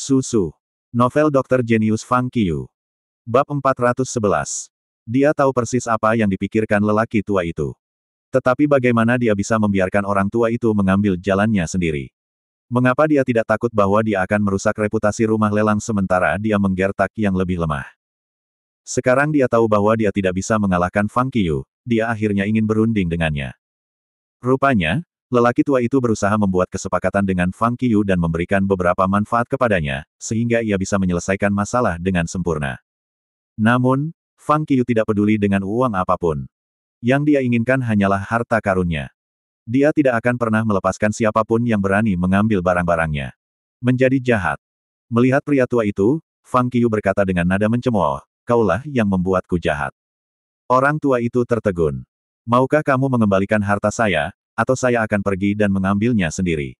Susu. Novel Dr. Genius Fang Qiu. Bab 411. Dia tahu persis apa yang dipikirkan lelaki tua itu. Tetapi bagaimana dia bisa membiarkan orang tua itu mengambil jalannya sendiri? Mengapa dia tidak takut bahwa dia akan merusak reputasi rumah lelang sementara dia menggertak yang lebih lemah? Sekarang dia tahu bahwa dia tidak bisa mengalahkan Fang Qiu, dia akhirnya ingin berunding dengannya. Rupanya, lelaki tua itu berusaha membuat kesepakatan dengan Fang Qiu dan memberikan beberapa manfaat kepadanya, sehingga ia bisa menyelesaikan masalah dengan sempurna. Namun, Fang Qiu tidak peduli dengan uang apapun. Yang dia inginkan hanyalah harta karunnya. Dia tidak akan pernah melepaskan siapapun yang berani mengambil barang-barangnya. Menjadi jahat. Melihat pria tua itu, Fang Qiu berkata dengan nada mencemooh, "Kaulah yang membuatku jahat." Orang tua itu tertegun. "Maukah kamu mengembalikan harta saya, atau saya akan pergi dan mengambilnya sendiri?"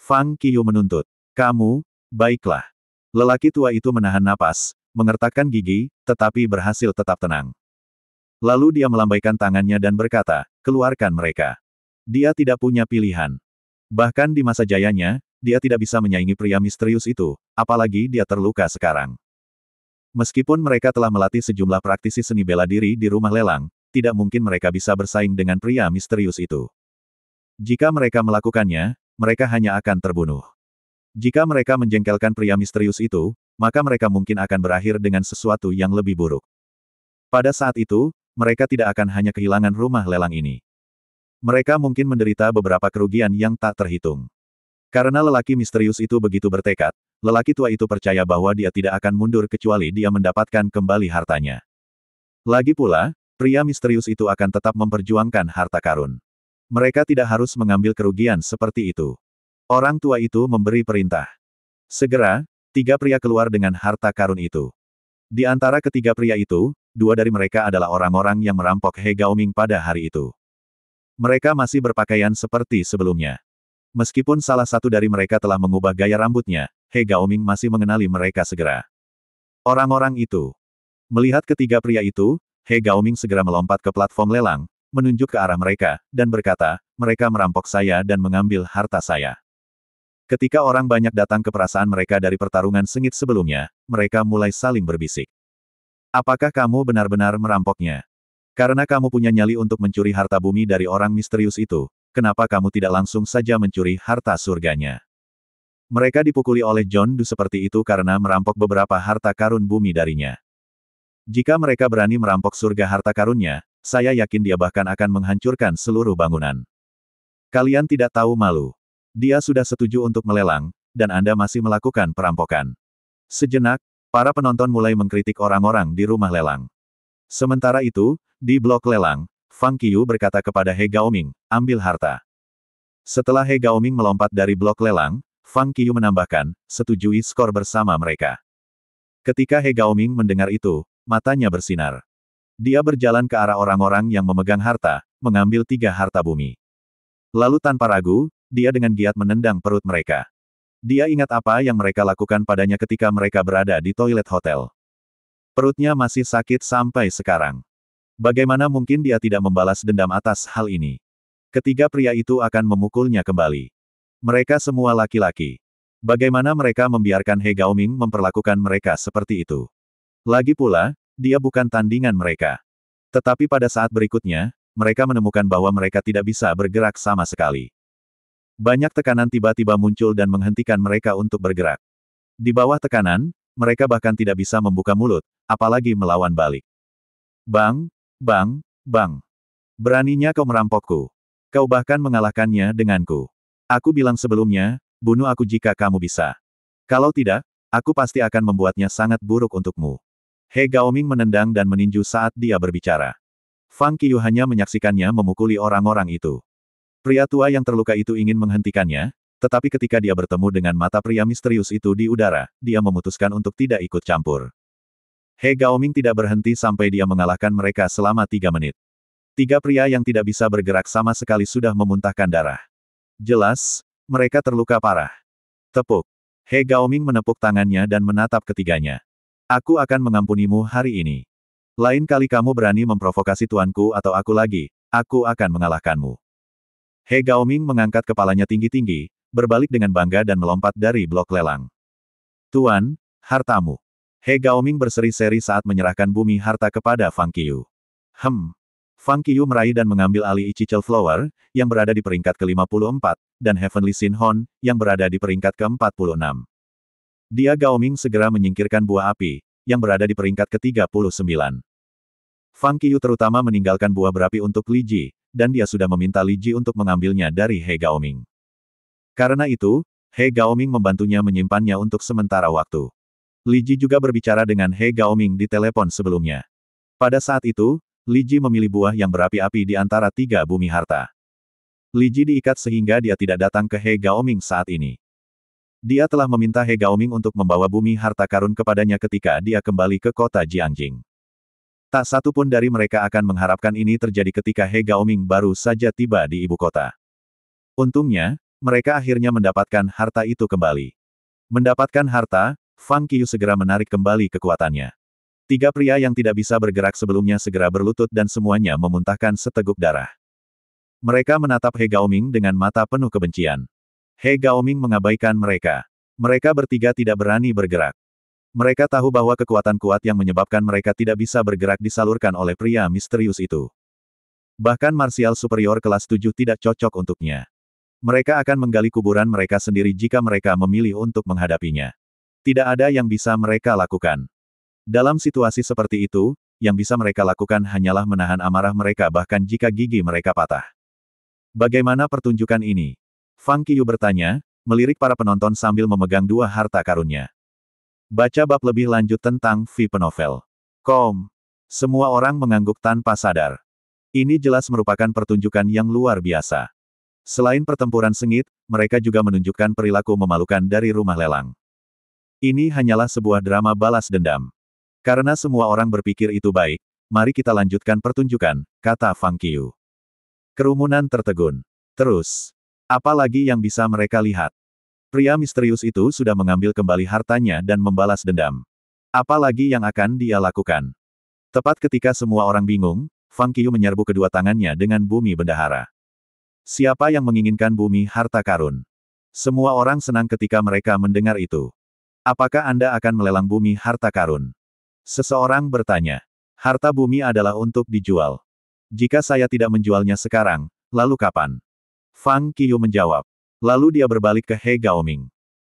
Fang Qiu menuntut. "Kamu, baiklah." Lelaki tua itu menahan napas, mengertakkan gigi, tetapi berhasil tetap tenang. Lalu dia melambaikan tangannya dan berkata, "Keluarkan mereka." Dia tidak punya pilihan. Bahkan di masa jayanya, dia tidak bisa menyaingi pria misterius itu, apalagi dia terluka sekarang. Meskipun mereka telah melatih sejumlah praktisi seni bela diri di rumah lelang, tidak mungkin mereka bisa bersaing dengan pria misterius itu. Jika mereka melakukannya, mereka hanya akan terbunuh. Jika mereka menjengkelkan pria misterius itu, maka mereka mungkin akan berakhir dengan sesuatu yang lebih buruk. Pada saat itu, mereka tidak akan hanya kehilangan rumah lelang ini. Mereka mungkin menderita beberapa kerugian yang tak terhitung. Karena lelaki misterius itu begitu bertekad, lelaki tua itu percaya bahwa dia tidak akan mundur kecuali dia mendapatkan kembali hartanya. Lagi pula, pria misterius itu akan tetap memperjuangkan harta karun. Mereka tidak harus mengambil kerugian seperti itu. Orang tua itu memberi perintah. Segera, 3 pria keluar dengan harta karun itu. Di antara ketiga pria itu, 2 dari mereka adalah orang-orang yang merampok He Gaoming pada hari itu. Mereka masih berpakaian seperti sebelumnya. Meskipun salah satu dari mereka telah mengubah gaya rambutnya, He Gaoming masih mengenali mereka segera. Orang-orang itu. Melihat ketiga pria itu, He Gaoming segera melompat ke platform lelang, menunjuk ke arah mereka, dan berkata, "Mereka merampok saya dan mengambil harta saya." Ketika orang banyak datang ke perasaan mereka dari pertarungan sengit sebelumnya, mereka mulai saling berbisik. "Apakah kamu benar-benar merampoknya? Karena kamu punya nyali untuk mencuri harta bumi dari orang misterius itu, kenapa kamu tidak langsung saja mencuri harta surganya?" Mereka dipukuli oleh John Doe seperti itu karena merampok beberapa harta karun bumi darinya. Jika mereka berani merampok surga harta karunnya, saya yakin dia bahkan akan menghancurkan seluruh bangunan. Kalian tidak tahu malu. Dia sudah setuju untuk melelang, dan Anda masih melakukan perampokan. Sejenak, para penonton mulai mengkritik orang-orang di rumah lelang. Sementara itu, di blok lelang, Fang Qiu berkata kepada He Gaoming, "Ambil harta." Setelah He Gaoming melompat dari blok lelang, Fang Qiu menambahkan, "Setujui skor bersama mereka." Ketika He Gaoming mendengar itu, matanya bersinar. Dia berjalan ke arah orang-orang yang memegang harta, mengambil 3 harta bumi. Lalu tanpa ragu, dia dengan giat menendang perut mereka. Dia ingat apa yang mereka lakukan padanya ketika mereka berada di toilet hotel. Perutnya masih sakit sampai sekarang. Bagaimana mungkin dia tidak membalas dendam atas hal ini? Ketiga pria itu akan memukulnya kembali. Mereka semua laki-laki. Bagaimana mereka membiarkan He Gaoming memperlakukan mereka seperti itu? Lagi pula, dia bukan tandingan mereka. Tetapi pada saat berikutnya, mereka menemukan bahwa mereka tidak bisa bergerak sama sekali. Banyak tekanan tiba-tiba muncul dan menghentikan mereka untuk bergerak. Di bawah tekanan, mereka bahkan tidak bisa membuka mulut, apalagi melawan balik. "Bang, bang, bang. Beraninya kau merampokku. Kau bahkan mengalahkannya denganku. Aku bilang sebelumnya, bunuh aku jika kamu bisa. Kalau tidak, aku pasti akan membuatnya sangat buruk untukmu." He Gaoming menendang dan meninju saat dia berbicara. Fang Qiu hanya menyaksikannya memukuli orang-orang itu. Pria tua yang terluka itu ingin menghentikannya, tetapi ketika dia bertemu dengan mata pria misterius itu di udara, dia memutuskan untuk tidak ikut campur. He Gaoming tidak berhenti sampai dia mengalahkan mereka selama 3 menit. 3 pria yang tidak bisa bergerak sama sekali sudah memuntahkan darah. Jelas, mereka terluka parah. Tepuk. He Gaoming menepuk tangannya dan menatap ketiganya. "Aku akan mengampunimu hari ini. Lain kali kamu berani memprovokasi tuanku atau aku lagi, aku akan mengalahkanmu." He Gaoming mengangkat kepalanya tinggi-tinggi, berbalik dengan bangga dan melompat dari blok lelang. Tuan, hartamu. He Gaoming berseri-seri saat menyerahkan bumi harta kepada Fang Qiyu. Fang Qiyu meraih dan mengambil alih Ichichel Flower, yang berada di peringkat ke-54, dan Heavenly Sinhon, yang berada di peringkat ke-46. Dia Gaoming segera menyingkirkan buah api, yang berada di peringkat ke-39. Fang Qiyu terutama meninggalkan buah berapi untuk Li Ji, dan dia sudah meminta Li Ji untuk mengambilnya dari He Gaoming. Karena itu, He Gaoming membantunya menyimpannya untuk sementara waktu. Li Ji juga berbicara dengan He Gaoming di telepon sebelumnya. Pada saat itu, Li Ji memilih buah yang berapi-api di antara 3 bumi harta. Li Ji diikat sehingga dia tidak datang ke He Gaoming saat ini. Dia telah meminta He Gaoming untuk membawa bumi harta karun kepadanya ketika dia kembali ke kota Jiangjing. Tak satu pun dari mereka akan mengharapkan ini terjadi ketika He Gaoming baru saja tiba di ibu kota. Untungnya, mereka akhirnya mendapatkan harta itu kembali. Mendapatkan harta, Fang Qiyu segera menarik kembali kekuatannya. 3 pria yang tidak bisa bergerak sebelumnya segera berlutut dan semuanya memuntahkan seteguk darah. Mereka menatap He Gaoming dengan mata penuh kebencian. He Gaoming mengabaikan mereka. Mereka bertiga tidak berani bergerak. Mereka tahu bahwa kekuatan kuat yang menyebabkan mereka tidak bisa bergerak disalurkan oleh pria misterius itu. Bahkan marsial superior kelas 7 tidak cocok untuknya. Mereka akan menggali kuburan mereka sendiri jika mereka memilih untuk menghadapinya. Tidak ada yang bisa mereka lakukan. Dalam situasi seperti itu, yang bisa mereka lakukan hanyalah menahan amarah mereka bahkan jika gigi mereka patah. Bagaimana pertunjukan ini? Fang Qiyu bertanya, melirik para penonton sambil memegang 2 harta karunnya. Baca bab lebih lanjut tentang VIP Novel. Semua orang mengangguk tanpa sadar. Ini jelas merupakan pertunjukan yang luar biasa. Selain pertempuran sengit, mereka juga menunjukkan perilaku memalukan dari rumah lelang. Ini hanyalah sebuah drama balas dendam. Karena semua orang berpikir itu baik, mari kita lanjutkan pertunjukan, kata Fang Qiyu. Kerumunan tertegun. Terus, apa lagi yang bisa mereka lihat? Pria misterius itu sudah mengambil kembali hartanya dan membalas dendam. Apa lagi yang akan dia lakukan? Tepat ketika semua orang bingung, Fang Qiyu menyerbu kedua tangannya dengan bumi bendahara. Siapa yang menginginkan bumi harta karun? Semua orang senang ketika mereka mendengar itu. Apakah Anda akan melelang bumi harta karun? Seseorang bertanya. Harta bumi adalah untuk dijual. Jika saya tidak menjualnya sekarang, lalu kapan? Fang Qiyu menjawab. Lalu dia berbalik ke He Gaoming.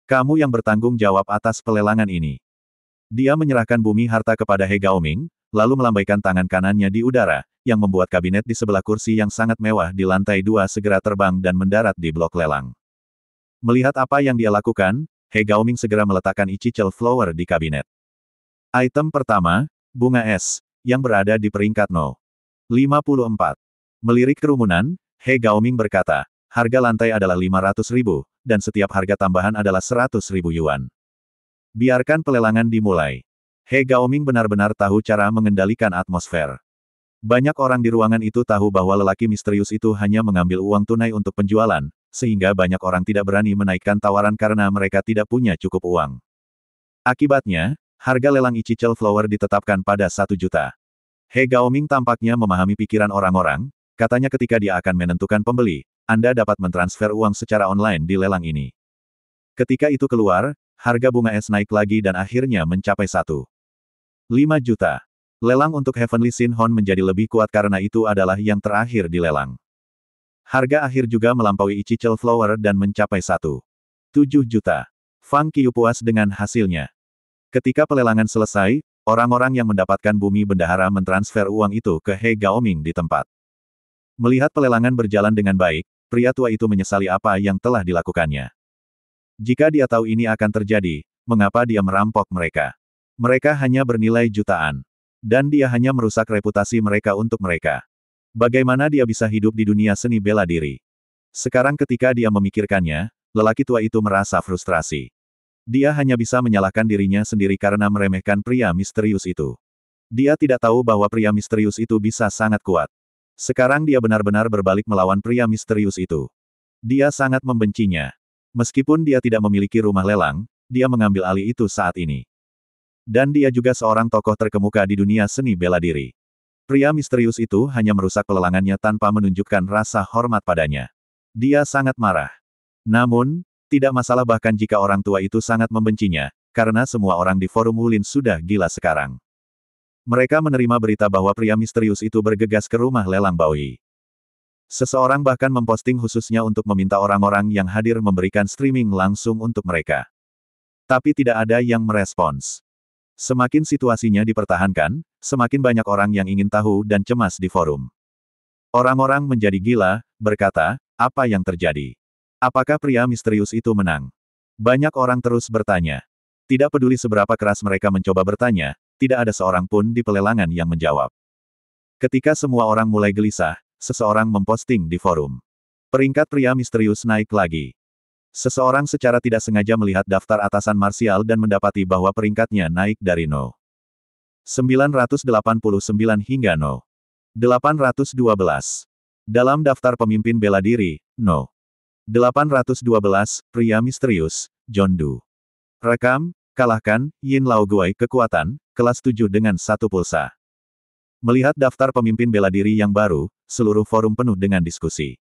Kamu yang bertanggung jawab atas pelelangan ini. Dia menyerahkan bumi harta kepada He Gaoming, lalu melambaikan tangan kanannya di udara, yang membuat kabinet di sebelah kursi yang sangat mewah di lantai 2 segera terbang dan mendarat di blok lelang. Melihat apa yang dia lakukan, He Gaoming segera meletakkan Ichichel Flower di kabinet. Item pertama, bunga es, yang berada di peringkat No. 54. Melirik kerumunan, He Gaoming berkata, harga lantai adalah 500.000, dan setiap harga tambahan adalah 100.000 yuan. Biarkan pelelangan dimulai. He Gaoming benar-benar tahu cara mengendalikan atmosfer. Banyak orang di ruangan itu tahu bahwa lelaki misterius itu hanya mengambil uang tunai untuk penjualan, sehingga banyak orang tidak berani menaikkan tawaran karena mereka tidak punya cukup uang. Akibatnya, harga lelang Ichichel Flower ditetapkan pada 1 juta. He Gaoming tampaknya memahami pikiran orang-orang, katanya ketika dia akan menentukan pembeli, Anda dapat mentransfer uang secara online di lelang ini. Ketika itu keluar, harga bunga es naik lagi dan akhirnya mencapai 1,5 juta. Lelang untuk Heavenly Sinhon menjadi lebih kuat karena itu adalah yang terakhir di lelang. Harga akhir juga melampaui Ichichel Flower dan mencapai 1,7 juta. Fang Qiyu puas dengan hasilnya. Ketika pelelangan selesai, orang-orang yang mendapatkan bumi bendahara mentransfer uang itu ke He Gaoming di tempat. Melihat pelelangan berjalan dengan baik, pria tua itu menyesali apa yang telah dilakukannya. Jika dia tahu ini akan terjadi, mengapa dia merampok mereka? Mereka hanya bernilai jutaan. Dan dia hanya merusak reputasi mereka untuk mereka. Bagaimana dia bisa hidup di dunia seni bela diri? Sekarang ketika dia memikirkannya, lelaki tua itu merasa frustrasi. Dia hanya bisa menyalahkan dirinya sendiri karena meremehkan pria misterius itu. Dia tidak tahu bahwa pria misterius itu bisa sangat kuat. Sekarang dia benar-benar berbalik melawan pria misterius itu. Dia sangat membencinya. Meskipun dia tidak memiliki rumah lelang, dia mengambil alih itu saat ini. Dan dia juga seorang tokoh terkemuka di dunia seni bela diri. Pria misterius itu hanya merusak pelelangannya tanpa menunjukkan rasa hormat padanya. Dia sangat marah. Namun, tidak masalah bahkan jika orang tua itu sangat membencinya, karena semua orang di forum Wulin sudah gila sekarang. Mereka menerima berita bahwa pria misterius itu bergegas ke rumah lelang Baoyi. Seseorang bahkan memposting khususnya untuk meminta orang-orang yang hadir memberikan streaming langsung untuk mereka. Tapi tidak ada yang merespons. Semakin situasinya dipertahankan, semakin banyak orang yang ingin tahu dan cemas di forum. Orang-orang menjadi gila, berkata, apa yang terjadi? Apakah pria misterius itu menang? Banyak orang terus bertanya. Tidak peduli seberapa keras mereka mencoba bertanya, tidak ada seorang pun di pelelangan yang menjawab. Ketika semua orang mulai gelisah, seseorang memposting di forum. Peringkat pria misterius naik lagi. Seseorang secara tidak sengaja melihat daftar atasan marsial dan mendapati bahwa peringkatnya naik dari No. 989 hingga No. 812. Dalam daftar pemimpin bela diri, No. 812, pria misterius, John Doe. Rekam, kalahkan, Yin Lao Guai kekuatan, kelas 7 dengan 1 pulsa. Melihat daftar pemimpin bela diri yang baru, seluruh forum penuh dengan diskusi.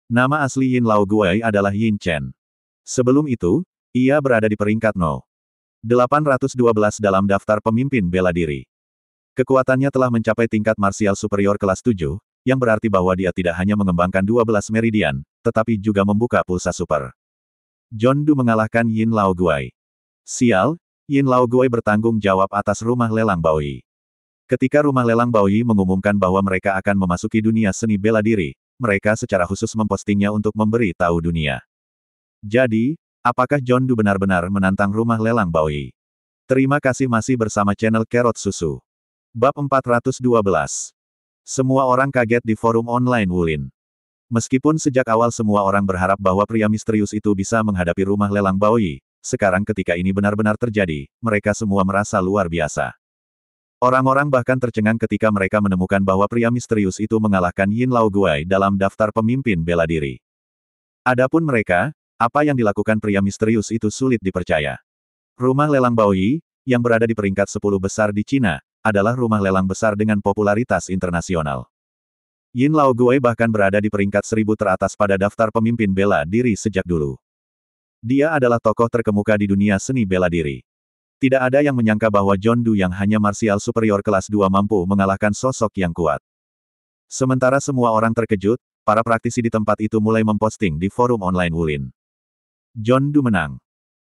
Nama asli Yin Lao Guai adalah Yin Chen. Sebelum itu, ia berada di peringkat No. 812 dalam daftar pemimpin bela diri. Kekuatannya telah mencapai tingkat marsial superior kelas 7, yang berarti bahwa dia tidak hanya mengembangkan 12 meridian, tetapi juga membuka pulsa super. John Doe mengalahkan Yin Lao Guai. Sial, Yin Lao Guai bertanggung jawab atas rumah lelang Baoyi. Ketika rumah lelang Baoyi mengumumkan bahwa mereka akan memasuki dunia seni bela diri, mereka secara khusus mempostingnya untuk memberi tahu dunia. Jadi, apakah John Doe benar-benar menantang rumah lelang Baoyi? Terima kasih masih bersama channel Carrot Susu. Bab 412. Semua orang kaget di forum online Wulin. Meskipun sejak awal semua orang berharap bahwa pria misterius itu bisa menghadapi rumah lelang Baoyi, sekarang ketika ini benar-benar terjadi, mereka semua merasa luar biasa. Orang-orang bahkan tercengang ketika mereka menemukan bahwa pria misterius itu mengalahkan Yin Lao Guai dalam daftar pemimpin bela diri. Adapun mereka, apa yang dilakukan pria misterius itu sulit dipercaya. Rumah lelang Baoyi, yang berada di peringkat 10 besar di Cina, adalah rumah lelang besar dengan popularitas internasional. Yin Lao Guai bahkan berada di peringkat 1000 teratas pada daftar pemimpin bela diri sejak dulu. Dia adalah tokoh terkemuka di dunia seni bela diri. Tidak ada yang menyangka bahwa John Doe yang hanya marsial superior kelas 2 mampu mengalahkan sosok yang kuat. Sementara semua orang terkejut, para praktisi di tempat itu mulai memposting di forum online Wulin. John Doe menang.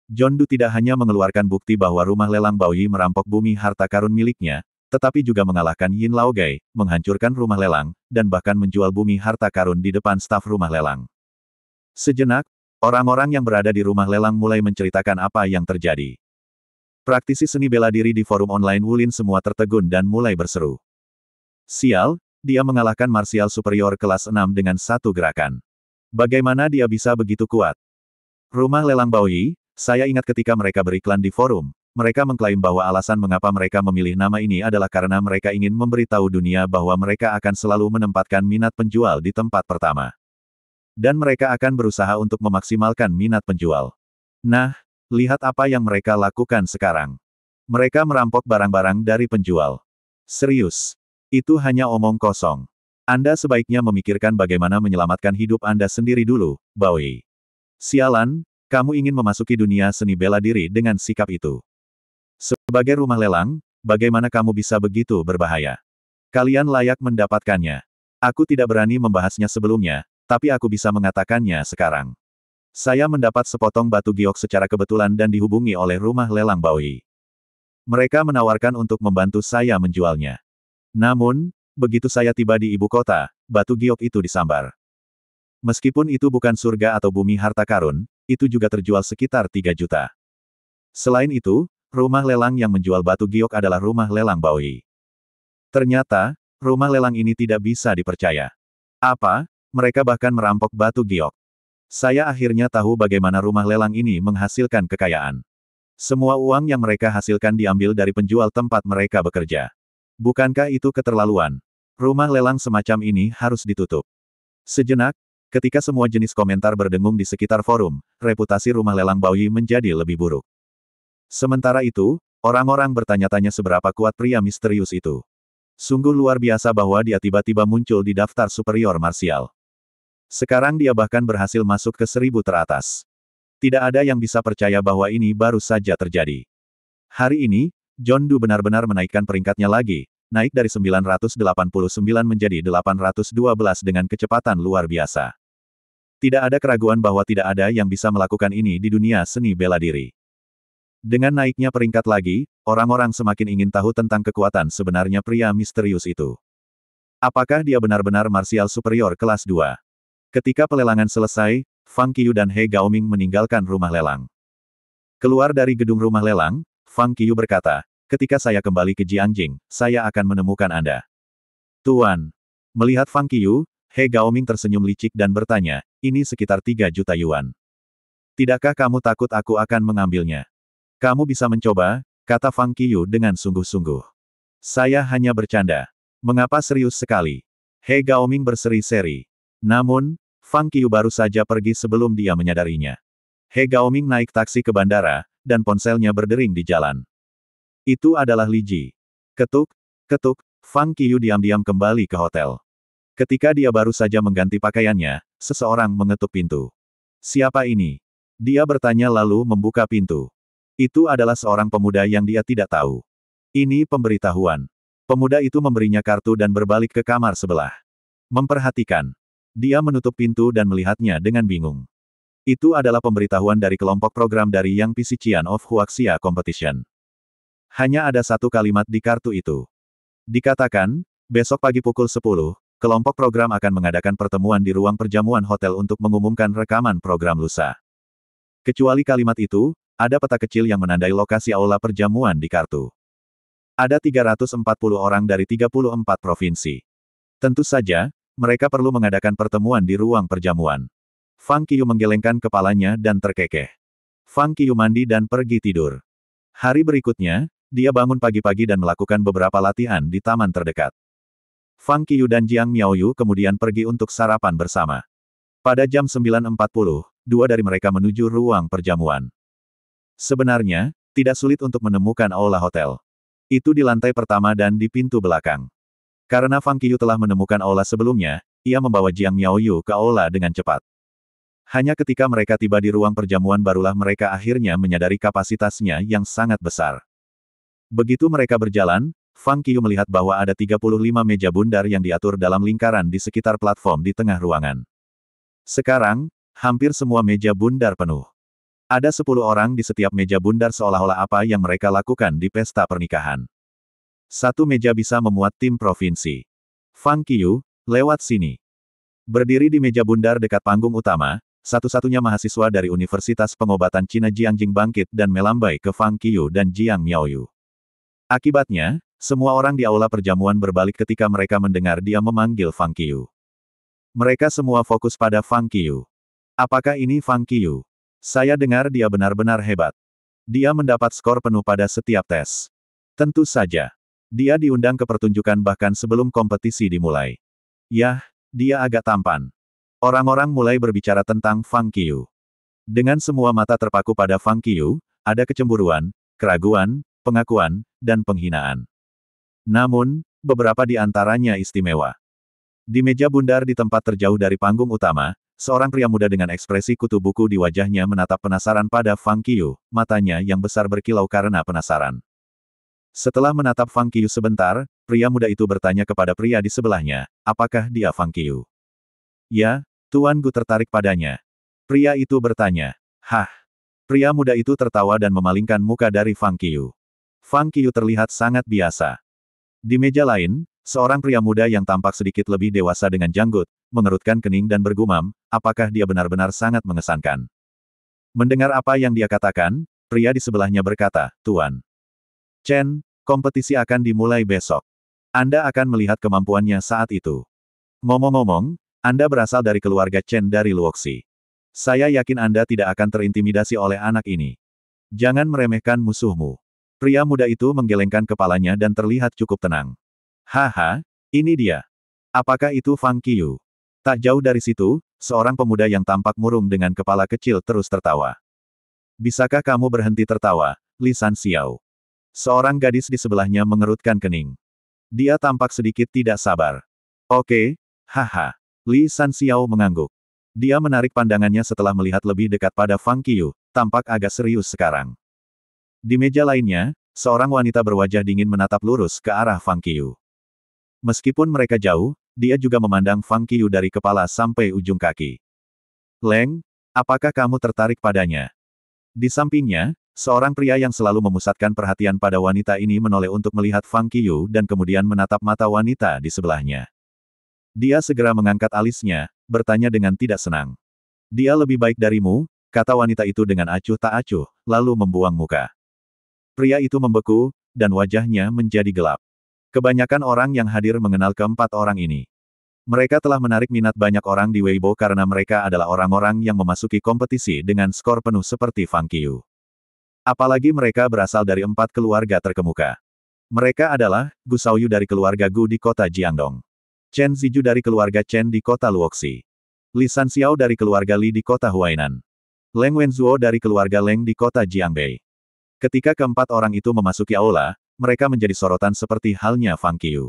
John Doe tidak hanya mengeluarkan bukti bahwa rumah lelang Baoyi merampok bumi harta karun miliknya, tetapi juga mengalahkan Yin Lao Guai, menghancurkan rumah lelang, dan bahkan menjual bumi harta karun di depan staf rumah lelang. Sejenak, orang-orang yang berada di rumah lelang mulai menceritakan apa yang terjadi. Praktisi seni bela diri di forum online Wulin semua tertegun dan mulai berseru. Sial, dia mengalahkan marsial superior kelas 6 dengan satu gerakan. Bagaimana dia bisa begitu kuat? Rumah lelang Baoyi, saya ingat ketika mereka beriklan di forum, mereka mengklaim bahwa alasan mengapa mereka memilih nama ini adalah karena mereka ingin memberitahu dunia bahwa mereka akan selalu menempatkan minat penjual di tempat pertama. Dan mereka akan berusaha untuk memaksimalkan minat penjual. Nah, lihat apa yang mereka lakukan sekarang. Mereka merampok barang-barang dari penjual. Serius. Itu hanya omong kosong. Anda sebaiknya memikirkan bagaimana menyelamatkan hidup Anda sendiri dulu, Baoyi. Sialan, kamu ingin memasuki dunia seni bela diri dengan sikap itu. Sebagai rumah lelang, bagaimana kamu bisa begitu berbahaya? Kalian layak mendapatkannya. Aku tidak berani membahasnya sebelumnya, tapi aku bisa mengatakannya sekarang. Saya mendapat sepotong batu giok secara kebetulan dan dihubungi oleh rumah lelang Baoyi. Mereka menawarkan untuk membantu saya menjualnya. Namun, begitu saya tiba di ibu kota, batu giok itu disambar. Meskipun itu bukan surga atau bumi harta karun, itu juga terjual sekitar 3 juta. Selain itu, rumah lelang yang menjual batu giok adalah rumah lelang Baoyi. Ternyata, rumah lelang ini tidak bisa dipercaya. Apa? Mereka bahkan merampok batu giok. Saya akhirnya tahu bagaimana rumah lelang ini menghasilkan kekayaan. Semua uang yang mereka hasilkan diambil dari penjual tempat mereka bekerja. Bukankah itu keterlaluan? Rumah lelang semacam ini harus ditutup. Sejenak, ketika semua jenis komentar berdengung di sekitar forum, reputasi rumah lelang Baoyi menjadi lebih buruk. Sementara itu, orang-orang bertanya-tanya seberapa kuat pria misterius itu. Sungguh luar biasa bahwa dia tiba-tiba muncul di daftar superior marsial. Sekarang dia bahkan berhasil masuk ke 1000 teratas. Tidak ada yang bisa percaya bahwa ini baru saja terjadi. Hari ini, John Doe benar-benar menaikkan peringkatnya lagi, naik dari 989 menjadi 812 dengan kecepatan luar biasa. Tidak ada keraguan bahwa tidak ada yang bisa melakukan ini di dunia seni bela diri. Dengan naiknya peringkat lagi, orang-orang semakin ingin tahu tentang kekuatan sebenarnya pria misterius itu. Apakah dia benar-benar marsial superior kelas 2? Ketika pelelangan selesai, Fang Qiyu dan He Gaoming meninggalkan rumah lelang. Keluar dari gedung rumah lelang, Fang Qiyu berkata, ketika saya kembali ke Jiangjing, saya akan menemukan Anda. Tuan. Melihat Fang Qiyu, He Gaoming tersenyum licik dan bertanya, ini sekitar 3 juta yuan. Tidakkah kamu takut aku akan mengambilnya? Kamu bisa mencoba, kata Fang Qiyu dengan sungguh-sungguh. Saya hanya bercanda. Mengapa serius sekali? He Gaoming berseri-seri. Namun, Fang Qiyu baru saja pergi sebelum dia menyadarinya. He Gaoming naik taksi ke bandara, dan ponselnya berdering di jalan. Itu adalah Li Ji. Ketuk, ketuk, Fang Qiyu diam-diam kembali ke hotel. Ketika dia baru saja mengganti pakaiannya, seseorang mengetuk pintu. Siapa ini? Dia bertanya lalu membuka pintu. Itu adalah seorang pemuda yang dia tidak tahu. Ini pemberitahuan. Pemuda itu memberinya kartu dan berbalik ke kamar sebelah. Memperhatikan. Dia menutup pintu dan melihatnya dengan bingung. Itu adalah pemberitahuan dari kelompok program dari Yang Pisician of Huaxia Competition. Hanya ada satu kalimat di kartu itu. Dikatakan, besok pagi pukul 10, kelompok program akan mengadakan pertemuan di ruang perjamuan hotel untuk mengumumkan rekaman program lusa. Kecuali kalimat itu, ada peta kecil yang menandai lokasi aula perjamuan di kartu. Ada 340 orang dari 34 provinsi. Tentu saja, mereka perlu mengadakan pertemuan di ruang perjamuan. Fang Qiyu menggelengkan kepalanya dan terkekeh. Fang Qiyu mandi dan pergi tidur. Hari berikutnya, dia bangun pagi-pagi dan melakukan beberapa latihan di taman terdekat. Fang Qiyu dan Jiang Miaoyu kemudian pergi untuk sarapan bersama. Pada jam 9.40, dua dari mereka menuju ruang perjamuan. Sebenarnya, tidak sulit untuk menemukan aula hotel. Itu di lantai pertama dan di pintu belakang. Karena Fang Qiyu telah menemukan aula sebelumnya, ia membawa Jiang Miaoyu ke aula dengan cepat. Hanya ketika mereka tiba di ruang perjamuan barulah mereka akhirnya menyadari kapasitasnya yang sangat besar. Begitu mereka berjalan, Fang Qiyu melihat bahwa ada 35 meja bundar yang diatur dalam lingkaran di sekitar platform di tengah ruangan. Sekarang, hampir semua meja bundar penuh. Ada 10 orang di setiap meja bundar seolah-olah apa yang mereka lakukan di pesta pernikahan. Satu meja bisa memuat tim provinsi. Fang Qiyu, lewat sini. Berdiri di meja bundar dekat panggung utama, satu-satunya mahasiswa dari Universitas Pengobatan Cina Jiangjing bangkit dan melambai ke Fang Qiyu dan Jiang Miaoyu. Akibatnya, semua orang di aula perjamuan berbalik ketika mereka mendengar dia memanggil Fang Qiyu. Mereka semua fokus pada Fang Qiyu. Apakah ini Fang Qiyu? Saya dengar dia benar-benar hebat. Dia mendapat skor penuh pada setiap tes. Tentu saja. Dia diundang ke pertunjukan bahkan sebelum kompetisi dimulai. Yah, dia agak tampan. Orang-orang mulai berbicara tentang Fang Qiyu. Dengan semua mata terpaku pada Fang Qiyu, ada kecemburuan, keraguan, pengakuan, dan penghinaan. Namun, beberapa di antaranya istimewa. Di meja bundar di tempat terjauh dari panggung utama, seorang pria muda dengan ekspresi kutu buku di wajahnya menatap penasaran pada Fang Qiyu, matanya yang besar berkilau karena penasaran. Setelah menatap Fang Qiyu sebentar, pria muda itu bertanya kepada pria di sebelahnya, apakah dia Fang Qiyu? Ya, Tuan Gu tertarik padanya. Pria itu bertanya. Hah? Pria muda itu tertawa dan memalingkan muka dari Fang Qiyu. Fang Qiyu terlihat sangat biasa. Di meja lain, seorang pria muda yang tampak sedikit lebih dewasa dengan janggut, mengerutkan kening dan bergumam, apakah dia benar-benar sangat mengesankan. Mendengar apa yang dia katakan, pria di sebelahnya berkata, Tuan Chen, kompetisi akan dimulai besok. Anda akan melihat kemampuannya saat itu. Ngomong-ngomong, Anda berasal dari keluarga Chen dari Luoxi. Saya yakin Anda tidak akan terintimidasi oleh anak ini. Jangan meremehkan musuhmu. Pria muda itu menggelengkan kepalanya dan terlihat cukup tenang. Haha, ini dia. Apakah itu Fang Qiyu? Tak jauh dari situ, seorang pemuda yang tampak murung dengan kepala kecil terus tertawa. Bisakah kamu berhenti tertawa, Li San Xiao? Seorang gadis di sebelahnya mengerutkan kening. Dia tampak sedikit tidak sabar. Oke, haha. Li San Xiao mengangguk. Dia menarik pandangannya setelah melihat lebih dekat pada Fang Qiyu, tampak agak serius sekarang. Di meja lainnya, seorang wanita berwajah dingin menatap lurus ke arah Fang Qiyu. Meskipun mereka jauh, dia juga memandang Fang Qiyu dari kepala sampai ujung kaki. Leng, apakah kamu tertarik padanya? Di sampingnya, seorang pria yang selalu memusatkan perhatian pada wanita ini menoleh untuk melihat Fang Qiyu dan kemudian menatap mata wanita di sebelahnya. Dia segera mengangkat alisnya, bertanya dengan tidak senang. Dia lebih baik darimu, kata wanita itu dengan acuh tak acuh, lalu membuang muka. Pria itu membeku, dan wajahnya menjadi gelap. Kebanyakan orang yang hadir mengenal keempat orang ini. Mereka telah menarik minat banyak orang di Weibo karena mereka adalah orang-orang yang memasuki kompetisi dengan skor penuh seperti Fang Qiyu. Apalagi mereka berasal dari 4 keluarga terkemuka. Mereka adalah, Gu Shaoyu dari keluarga Gu di kota Jiangdong. Chen Ziju dari keluarga Chen di kota Luoxi. Li Sanxiao dari keluarga Li di kota Huainan. Leng Wenzuo dari keluarga Leng di kota Jiangbei. Ketika keempat orang itu memasuki aula, mereka menjadi sorotan seperti halnya Fang Qiyu.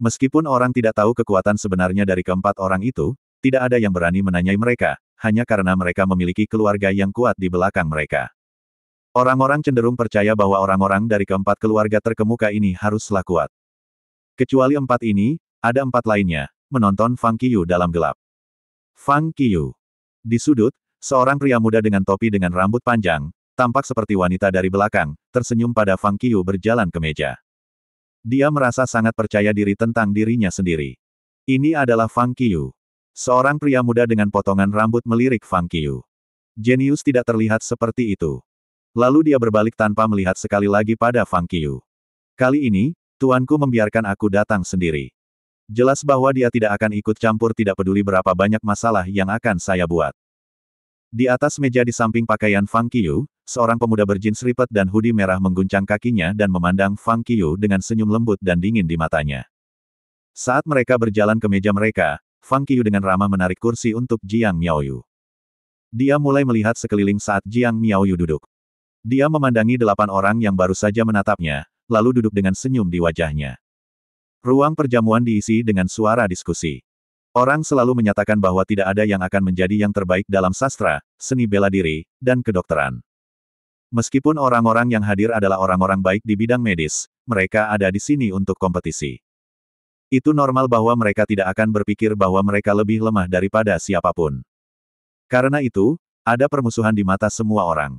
Meskipun orang tidak tahu kekuatan sebenarnya dari keempat orang itu, tidak ada yang berani menanyai mereka, hanya karena mereka memiliki keluarga yang kuat di belakang mereka. Orang-orang cenderung percaya bahwa orang-orang dari keempat keluarga terkemuka ini haruslah kuat. Kecuali 4 ini, ada 4 lainnya, menonton Fang Qiyu dalam gelap. Fang Qiyu. Di sudut, seorang pria muda dengan topi dengan rambut panjang, tampak seperti wanita dari belakang, tersenyum pada Fang Qiyu berjalan ke meja. Dia merasa sangat percaya diri tentang dirinya sendiri. Ini adalah Fang Qiyu. Seorang pria muda dengan potongan rambut melirik Fang Qiyu. Jenius tidak terlihat seperti itu. Lalu dia berbalik tanpa melihat sekali lagi pada Fang Qiyu. Kali ini, tuanku membiarkan aku datang sendiri. Jelas bahwa dia tidak akan ikut campur, tidak peduli berapa banyak masalah yang akan saya buat. Di atas meja di samping pakaian Fang Qiyu, seorang pemuda berjins ripet dan hoodie merah mengguncang kakinya dan memandang Fang Qiyu dengan senyum lembut dan dingin di matanya. Saat mereka berjalan ke meja mereka, Fang Qiyu dengan ramah menarik kursi untuk Jiang Miaoyu. Dia mulai melihat sekeliling saat Jiang Miaoyu duduk. Dia memandangi 8 orang yang baru saja menatapnya, lalu duduk dengan senyum di wajahnya. Ruang perjamuan diisi dengan suara diskusi. Orang selalu menyatakan bahwa tidak ada yang akan menjadi yang terbaik dalam sastra, seni bela diri, dan kedokteran. Meskipun orang-orang yang hadir adalah orang-orang baik di bidang medis, mereka ada di sini untuk kompetisi. Itu normal bahwa mereka tidak akan berpikir bahwa mereka lebih lemah daripada siapapun. Karena itu, ada permusuhan di mata semua orang.